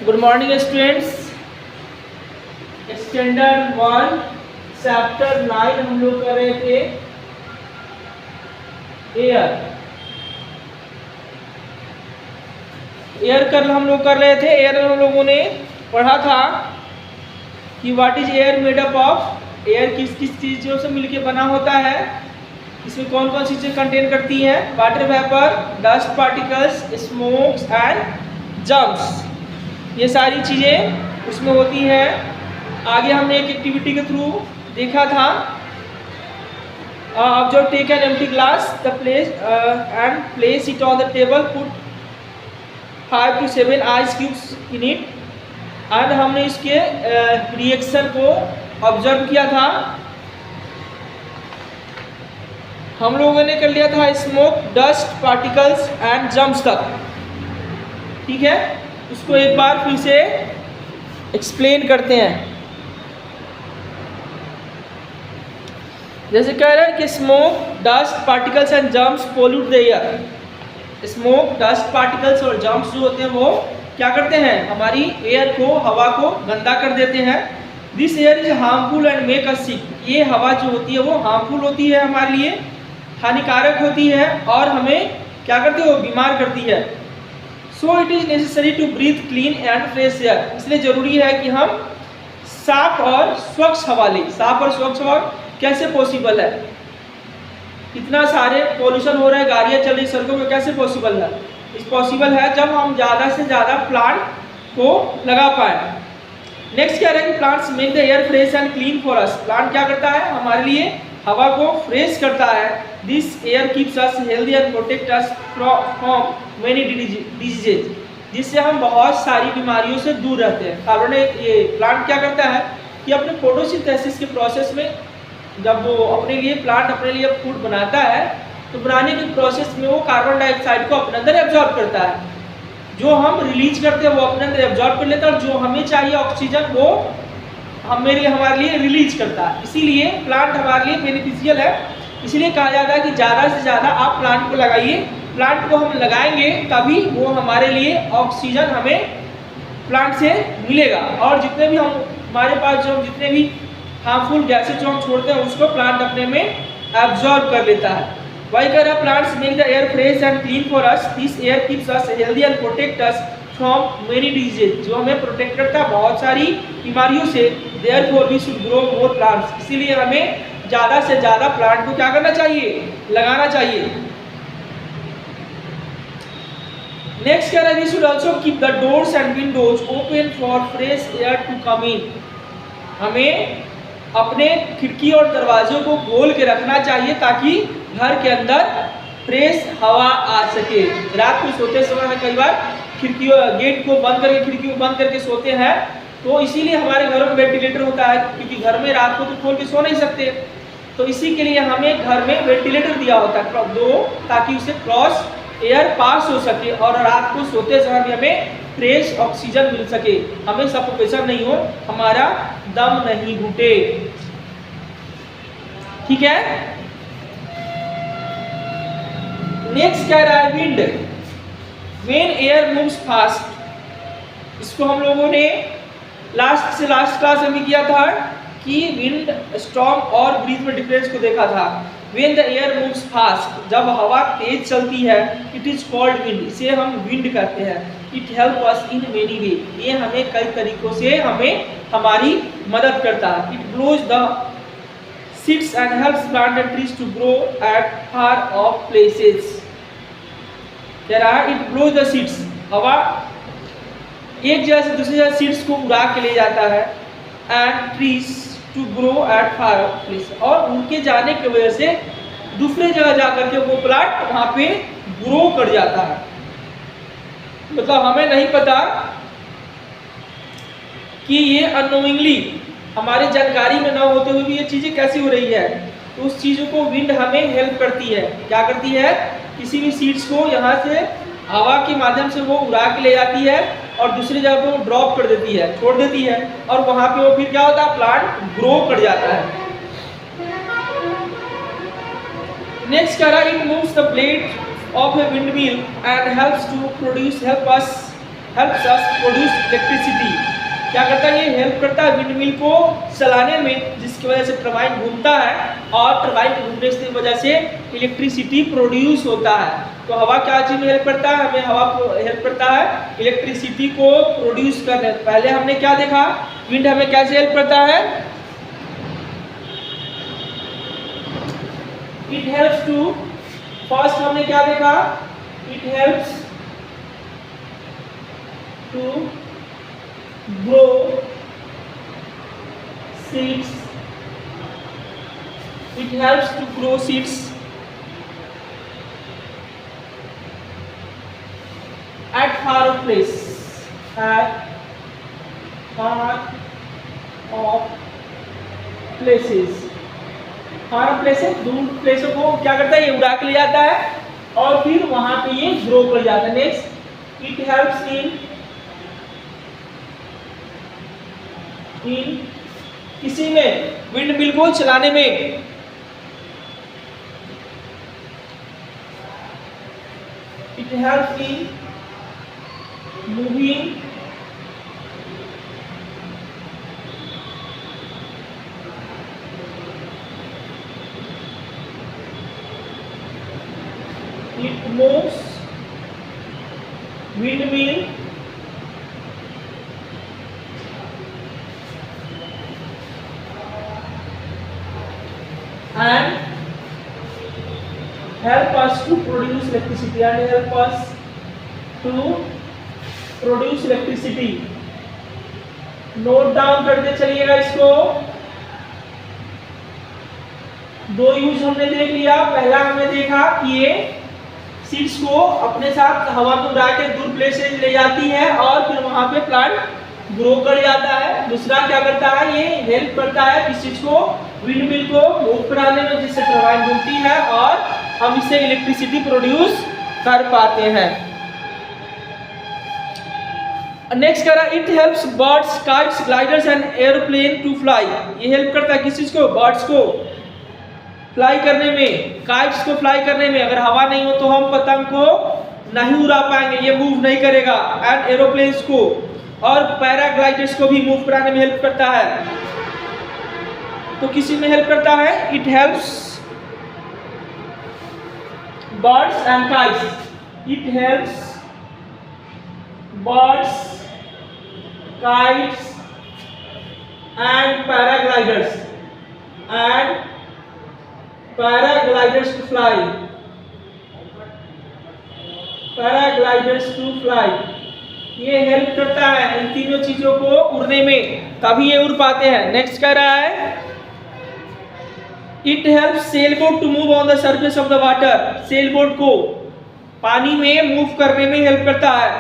Good morning students. Standard 1 chapter 9 हम लोग कर रहे थे एयर। कल हम लोग कर रहे थे एयर में हम लोगों ने पढ़ा था कि what is air made up of. Air किस किस चीज़ों से मिलकर बना होता है, इसमें कौन कौन सी चीज़ें कंटेन करती हैं। Water vapour, dust particles, smokes and germs, ये सारी चीज़ें उसमें होती हैं। आगे हमने एक एक्टिविटी के थ्रू देखा था observe take an empty glass the place and place it on the table, put 5 to 7 ice cubes in it. And हमने इसके रिएक्शन को ऑब्जर्व किया था। हम लोगों ने कर लिया था smoke, dust particles and germs तक, ठीक है। उसको एक बार फिर से एक्सप्लेन करते हैं। जैसे कह रहे हैं कि smoke, dust particles and germs pollute the air. Smoke, dust particles और जर्म्स जो होते हैं वो क्या करते हैं, हमारी एयर को, हवा को गंदा कर देते हैं। This air is harmful and make us sick. ये हवा जो होती है वो हार्मफुल होती है, हमारे लिए हानिकारक होती है और हमें क्या करती है, वो बीमार करती है। So it is necessary to breathe clean and fresh air. इसलिए ज़रूरी है कि हम साफ और स्वच्छ हवा लें। साफ और स्वच्छ हवा कैसे पॉसिबल है, इतना सारे पॉल्यूशन हो रहा है, गाड़ियाँ चल रही सड़कों पर, कैसे पॉसिबल है। इस पॉसिबल है जब हम ज़्यादा से ज़्यादा प्लांट को लगा पाए। नेक्स्ट क्या है कि plants make the air fresh and clean for us. Plant क्या करता है, हमारे लिए हवा को फ्रेश करता है। This air keeps us healthy and protect us from many diseases, जिससे हम बहुत सारी बीमारियों से दूर रहते हैं। कार्बन ये प्लांट क्या करता है कि अपने फोटोसिंथेसिस के प्रोसेस में, जब वो अपने लिए प्लांट अपने लिए फूड बनाता है तो बनाने के प्रोसेस में वो कार्बन डाइऑक्साइड को अपने अंदर एब्जॉर्ब करता है। जो हम रिलीज करते हैं वो अपने अंदर एब्जॉर्ब कर लेता है, और जो हमें चाहिए ऑक्सीजन वो हमारे लिए रिलीज करता है। इसीलिए प्लांट हमारे लिए बेनिफिशियल है। इसीलिए कहा जाता है कि ज़्यादा से ज़्यादा आप प्लांट को लगाइए। प्लांट को हम लगाएंगे तभी वो हमारे लिए ऑक्सीजन हमें प्लांट से मिलेगा, और जितने भी हमारे पास जो जितने भी हार्मफुल गैसेज जो हम छोड़ते हैं उसको प्लांट अपने में एब्जॉर्ब कर लेता है। वाई कर plants make the air fresh and clean for us. This air keeps us healthy and protect us from many diseases, जो हमें प्रोटेक्ट करता है बहुत सारी बीमारियों से। Therefore we should grow more plants. इसीलिए हमें ज़्यादा से ज़्यादा प्लांट को क्या करना चाहिए, लगाना चाहिए। नेक्स्ट क्या है, we should also keep the doors and windows open for fresh air to come in. हमें अपने खिड़की और दरवाजों को खोल के रखना चाहिए ताकि घर के अंदर फ्रेश हवा आ सके। रात को सोते समय में कई बार खिड़की गेट को बंद करके, खिड़की को बंद करके सोते हैं, तो इसीलिए हमारे घरों में वेंटिलेटर होता है, क्योंकि घर में रात को तो खोल के सो नहीं सकते। तो इसी के लिए हमें घर में वेंटिलेटर दिया होता है दो, ताकि उसे क्रॉस एयर पास हो सके और रात को सोते समय भी हमें फ्रेश ऑक्सीजन मिल सके, हमें सफोकेशन नहीं हो, हमारा दम नहीं घुटे, ठीक है। नेक्स्ट क्या रहा है, wind. When air moves fast. इसको हम लोगों ने लास्ट क्लास में किया था कि विंड, स्टॉर्म और ब्रीज में डिफरेंस को देखा था। When the air moves fast, जब हवा तेज चलती है, इट इज कॉल्ड विंड, इसे हम विंड कहते हैं। It help us in many way, ये हमें कई तरीकों से हमारी मदद करता है। It blows the seeds and helps plant and trees to grow at far of places. कह रहा है इट ब्लोज द सीड्स, हवा एक जगह से दूसरी जगह सीड्स को उड़ा के ले जाता है, and trees to grow at far of place, और उनके जाने की वजह से दूसरे जगह जाकर के वो प्लांट वहाँ पे ग्रो कर जाता है। मतलब हमें नहीं पता कि ये अननोइंगली हमारे जानकारी में ना होते हुए भी ये चीज़ें कैसी हो रही है, तो उस चीज़ों को विंड हमें हेल्प करती है। क्या करती है, किसी भी सीड्स को यहाँ से हवा के माध्यम से वो उड़ा के ले जाती है और दूसरी जगह पे वो ड्रॉप कर देती है, छोड़ देती है, और वहाँ पे वो फिर क्या होता है, प्लांट ग्रो कर जाता है। नेक्स्ट कह रहा है, it moves the blade of a windmill and help us helps us produce electricity. क्या करता है, ये हेल्प करता है विंड मिल को चलाने में, जिसकी वजह से टरबाइन घूमता है और टरबाइन घूमने की वजह से इलेक्ट्रिसिटी प्रोड्यूस होता है। तो हवा क्या चीज़ में हेल्प करता है, हमें हवा को हेल्प करता है इलेक्ट्रिसिटी को प्रोड्यूस करने। पहले हमने क्या देखा, विंड हमें कैसे हेल्प करता है, इट हेल्प्स टू, फर्स्ट हमने क्या देखा, it helps to grow seeds, it helps to grow seeds at far off place, at far off places, far off places, दूर प्लेसों को क्या करता है, ये उड़ा के ले जाता है और फिर वहां पे ये ग्रो कर जाता है। नेक्स्ट, इट हेल्प्स इन किसी में विंड मिल को चलाने में, it helps in moving it moves wind mill and help us to produce electricity, and help us to produce electricity। Note down करते चलिएगा इसको। दो यूज हमने देख लिया। पहला हमने देखा कि ये सीड्स को अपने साथ हवा में उड़ा के दूर प्लेसेस ले जाती है और फिर वहां पे प्लांट ग्रो कर जाता है। दूसरा क्या करता है, ये हेल्प करता है किस चीज को, विंड मिल को मूव कराने में, जिससे टरबाइन घूमती है और हम इससे इलेक्ट्रिसिटी प्रोड्यूस कर पाते हैं। नेक्स्ट करा, it helps birds, kites, gliders and aeroplane to fly. ये हेल्प करता है किस चीज को, बर्ड्स को फ्लाई करने में, काइट्स को फ्लाई करने में। अगर हवा नहीं हो तो हम पतंग को नहीं उड़ा पाएंगे, ये मूव नहीं करेगा। एंड एरोप्लेन्स को और पैराग्लाइडर्स को भी मूव कराने में हेल्प करता है। तो किसी में हेल्प करता है, it helps birds and kites, it helps birds, kites and paragliders to fly, paragliders to fly. ये हेल्प करता है इन तीनों चीजों को उड़ने में, तभी ये उड़ पाते हैं। नेक्स्ट कह रहा है, it helps sail boat to move on the surface of the water. Sail boat को पानी में मूव करने में हेल्प करता है।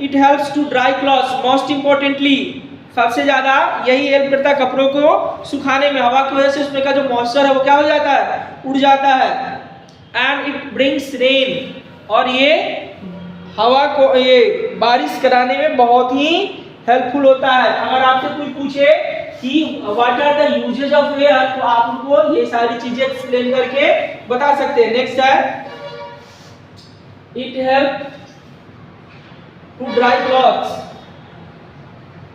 It helps to dry clothes, most importantly सबसे ज्यादा यही हेल्प करता है कपड़ों को सुखाने में। हवा की वजह से उसमें का जो मॉइस्चर है वो क्या हो जाता है, उड़ जाता है। एंड इट ब्रिंग्स रेन, और ये हवा को, ये बारिश कराने में बहुत ही हेल्पफुल होता है। अगर आपसे कोई पूछे कि what are the uses of air, तो आप उनको ये सारी चीजें एक्सप्लेन करके बता सकते हैं। नेक्स्ट है, it help to dry clothes,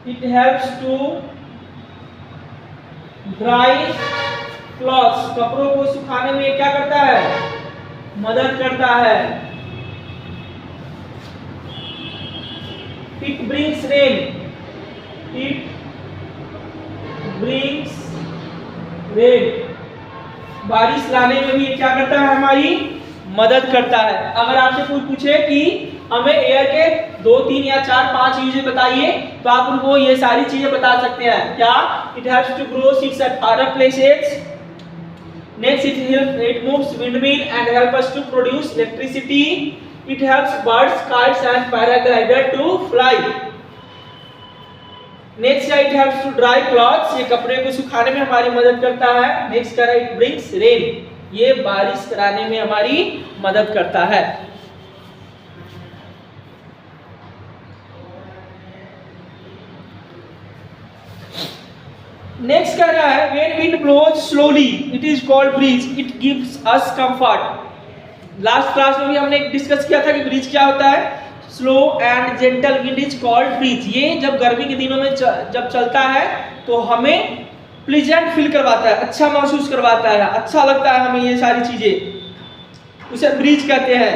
it helps to dry clothes, कपड़ों को सुखाने में क्या करता है, मदद करता है। It brings rain, it brings rain, बारिश लाने में भी क्या करता है, हमारी मदद करता है। अगर आपसे कोई पूछे कि हमें एयर के 2, 3 या 4, 5 यूजेस बताइए, तो आप उनको ये सारी चीजें बता सकते हैं। क्या, it helps to grow seeds at far up places. Next, it moves windmill and help us to produce electricity. It helps birds, kites and paraglider to fly. Next है, it helps to dry clothes, ये कपड़े को सुखाने में हमारी मदद करता है। नेक्स्ट कह रहा है, इट ब्रिंग्स रेन, ये बारिश कराने में हमारी मदद करता है। नेक्स्ट कह रहा है, when wind blows slowly it is called breeze, it gives us comfort। Last class में भी हमने डिस्कस किया था कि ब्रीज क्या होता है। Slow and gentle wind is called breeze. ये जब गर्मी के दिनों में जब चलता है तो हमें प्लीजेंट फील करवाता है, अच्छा महसूस करवाता है, अच्छा लगता है हमें ये सारी चीजें, उसे ब्रीज कहते हैं।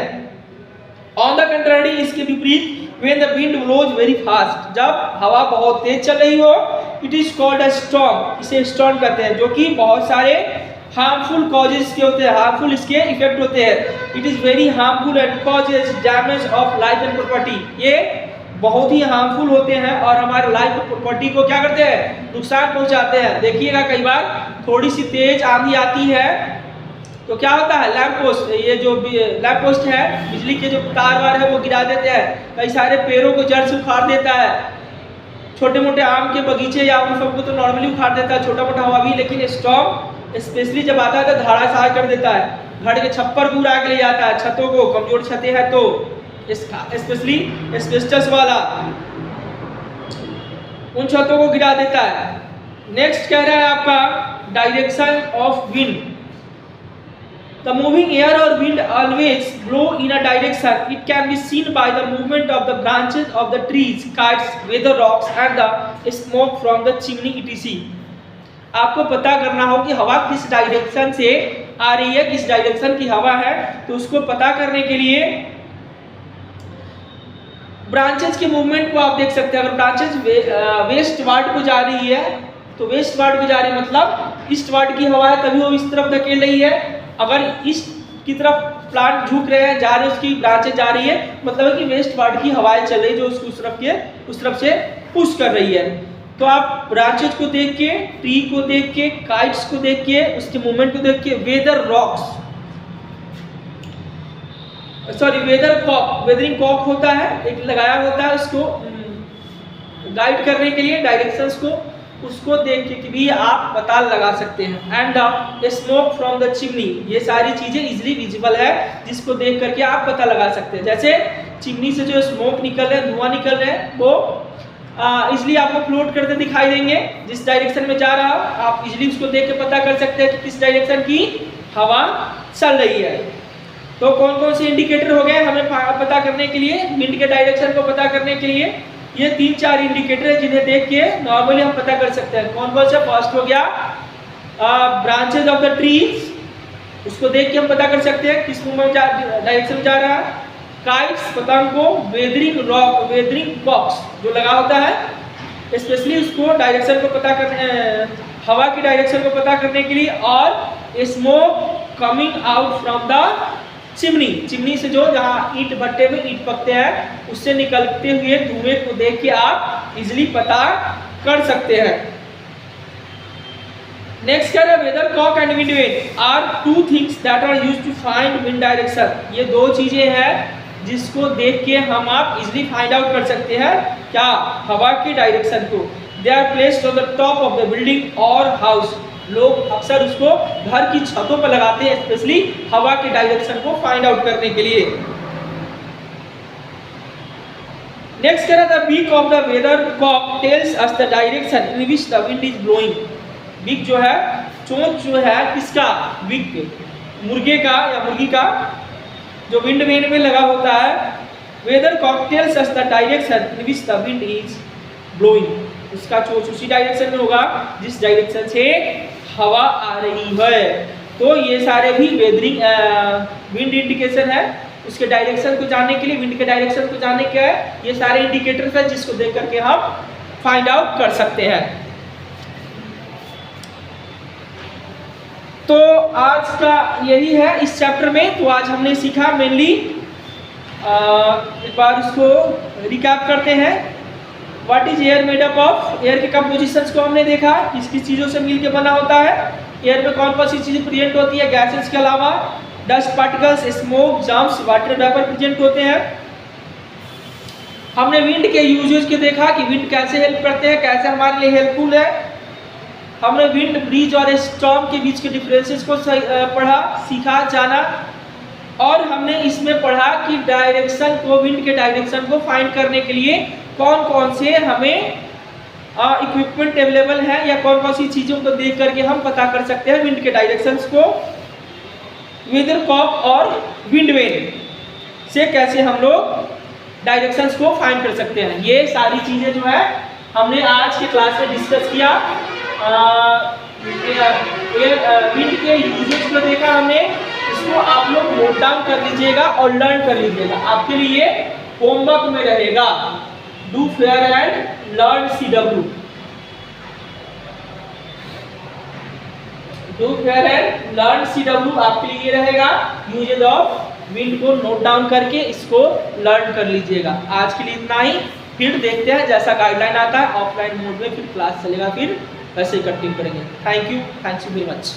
ऑन द कंट्रारी, इसके विपरीत, when the wind blows very fast, जब हवा बहुत तेज चल रही हो, it is called a storm, इसे storm कहते हैं, जो कि बहुत सारे हार्मफुल कॉजेज के होते हैं, हार्मफुल इसके इफेक्ट होते हैं। It is very harmful and causes damage of life and property, ये बहुत ही हार्मफुल होते हैं और हमारे लाइफ और प्रॉपर्टी को क्या करते हैं, नुकसान पहुंचाते हैं। देखिएगा कई बार थोड़ी सी तेज आंधी आती है तो क्या होता है, लैंप पोस्ट, ये जो लैंप पोस्ट है, बिजली के जो तार वार है वो गिरा देते हैं, कई सारे पेड़ों को जड़ से उखाड़ देता है, छोटे मोटे आम के बगीचे या उन सबको तो नॉर्मली उखाड़ देता है, छोटा मोटा हवा भी। लेकिन स्टॉर्म स्पेशली जब आता है तो धड़ासार कर देता है, घर के छप्पर को उड़ा के ले जाता है, छतों को, कमजोर छतें हैं तो स्पेशली एस्बेस्टस वाला, उन छतों को गिरा देता है। नेक्स्ट कह रहा है आपका direction of wind. The moving air or wind always blow in a direction. It can be seen by the movement of the branches of the trees, kites, weather rocks and the smoke from the chimney etc. आपको पता करना हो कि हवा किस direction से आ रही है, किस डायरेक्शन की हवा है, तो उसको पता करने के लिए ब्रांचेस के मूवमेंट को आप देख सकते हैं। अगर ब्रांचेस वेस्ट वार्ड को जा रही है तो वेस्ट वार्ड को जा रही है मतलब ईस्ट वार्ड की हवा है, तभी वो इस तरफ धकेल रही है। अगर ईस्ट की तरफ प्लांट झुक रहे हैं, जा रहे हैं, उसकी ब्रांचेज जा रही है, मतलब है कि वेस्ट वार्ड की हवाएं चल रही जो उसको उस तरफ से पुश कर रही है। तो आप ब्रांचेज को देख के, ट्री को देख के, काइट्स को देख के, उसके मूवमेंट को देख के, weather rocks, sorry weather cock, weathering cock होता है, एक लगाया होता है उसको गाइड करने के लिए डायरेक्शंस को, उसको देख के भी आप पता लगा सकते हैं। And the smoke from the chimney, ये सारी चीजें इजीली विजिबल है, जिसको देख करके आप पता लगा सकते हैं। जैसे चिमनी से जो स्मोक निकल रहे हैं, धुआं निकल रहे हैं, वो इजीली आपको फ्लोट करते दिखाई देंगे। जिस डायरेक्शन में जा रहा हो आप इजीली उसको देख के पता कर सकते हैं कि किस डायरेक्शन की हवा चल रही है। तो कौन कौन से इंडिकेटर हो गए हमें पता करने के लिए, विंड के डायरेक्शन को पता करने के लिए, ये 3-4 इंडिकेटर है जिन्हें देख के नॉर्मली हम पता कर सकते हैं। कौन कौन सा? फर्स्ट हो गया ब्रांचेज ऑफ द ट्रीज, उसको देख के हम पता कर सकते हैं किस मूवमेंट डायरेक्शन में जा रहा है। काइट्स, पतंग को, वेदरिंग बॉक्स जो लगा होता है, स्पेशली उसको डायरेक्शन को पता करने, हवा की डायरेक्शन को पता करने के लिए। और smoke coming out from the chimney, chimney से जो जहाँ ईंट भट्टे में ईंट पकते हैं उससे निकलते हुए धुएं को देख के आप इजीली पता कर सकते हैं। नेक्स्ट क्या है, weather cock and wind vane are 2 things that are used to find wind direction. ये 2 चीजें हैं जिसको देख के हम आप इजीली फाइंड आउट कर सकते हैं क्या, हवा की डायरेक्शन को। They are placed on the top of the building और हाउस, लोग अक्सर उसको घर की छतों पर लगाते हैं, स्पेशली हवा के डायरेक्शन को फाइंड आउट करने के लिए। नेक्स्ट कह रहा था beak of the weather cock tells us the direction in which the wind is blowing. Beak जो है, चोंच जो है किसका, बीक मुर्गे का या मुर्गी का, जो विंड वेन में लगा होता है। Weather cock tells us the direction in which the wind is blowing, उसका चोंच उसी डायरेक्शन में होगा जिस डायरेक्शन से हवा आ रही है। तो ये सारे भी वेदरिंग विंड इंडिकेशन है, उसके डायरेक्शन को जानने के लिए, विंड के डायरेक्शन को जानने के है, ये सारे इंडिकेटर्स हैं जिसको देख करके हम फाइंड आउट कर सकते हैं। तो आज का यही है इस चैप्टर में। तो आज हमने सीखा मेनली, एक बार इसको रिकैप करते हैं। What is air made up of, air के कंपोजिशंस को हमने देखा, किस किस चीज़ों से मिलकर बना होता है, एयर में कौन कौन सी चीज़ें प्रेजेंट होती है, गैसेस के अलावा dust particles, smoke, germs, water vapour present होते हैं। हमने विंड के यूजेस के देखा कि विंड कैसे हेल्प करते हैं, कैसे हमारे लिए हेल्पफुल है। हमने विंड, ब्रीज और स्टॉर्म के बीच के डिफरेंसेस को पढ़ा, सीखा, जाना। और हमने इसमें पढ़ा कि डायरेक्शन को, विंड के डायरेक्शन को फाइंड करने के लिए कौन कौन से हमें इक्विपमेंट अवेलेबल है, या कौन कौन सी चीज़ों को देख करके हम पता कर सकते हैं विंड के डायरेक्शंस को। वेदर कॉक और विंड वेन से कैसे हम लोग डायरेक्शंस को फाइंड कर सकते हैं। ये सारी चीज़ें जो है हमने आज के क्लास में डिस्कस किया। विंड के यूजेज को देखा हमने, इसको आप लोग नोट डाउन कर लीजिएगा और लर्न कर लीजिएगा, आपके लिए होमवर्क में रहेगा। Do fair and learn CW, do fair and learn CW आपके लिए रहेगा। यूजेज ऑफ विंड को नोट डाउन करके इसको लर्न कर लीजिएगा। आज के लिए इतना ही, फिर देखते हैं जैसा गाइडलाइन आता है ऑफलाइन मोड में फिर क्लास चलेगा, फिर वैसे ही कंटिन्यू करेंगे। Thank you very much.